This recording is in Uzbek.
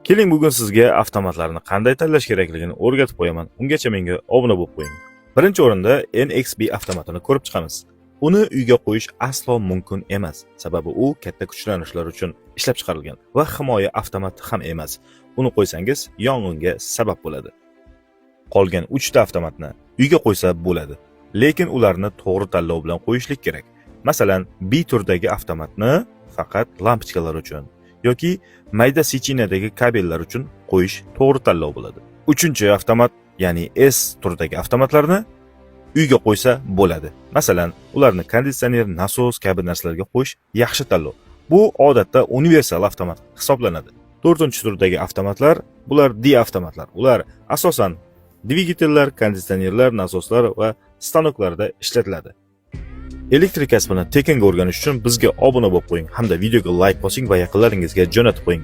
Keling bugun sizga avtomatlarni qanday tanlash kerakligini o'rgatib qo'yaman. Ungacha menga obuna bo'lib qo'ying. Birinchi o'rinda NXB avtomatini ko'rib chiqamiz. Uni uyga qo'yish aslo mumkin emas, sababi u katta kuchlanishlar uchun ishlab chiqarilgan va himoya avtomati ham emas. Uni qo'ysangiz yong'inga sabab bo'ladi. Qolgan 3 ta avtomatni uyga qo'ysa bo'ladi, lekin ularni to'g'ri tanlov bilan qo'yishlik kerak. Masalan, B turdagi avtomatni faqat lampochkalar uchun yoki mayda sechinadagi kabellar uchun qo'yish to'g'ri tanlov bo'ladi. 3-avtomat, ya'ni S turidagi avtomatlarni uyga qo'ysa bo'ladi. Masalan, ularni konditsioner, nasos kabi narsalarga qo'yish yaxshi tanlov. Bu odatda universal avtomat hisoblanadi. 4-turdagi avtomatlar, bular D avtomatlar. Ular asosan dvigatellar, konditsionerlar, nasoslar va stanoklarda ishlatiladi. Elektrik kasbini tekinga o'rganish uchun bizga obuna bo'lib qo'ying hamda videoga like bosing va yaqinlaringizga jo'natib qo'ying.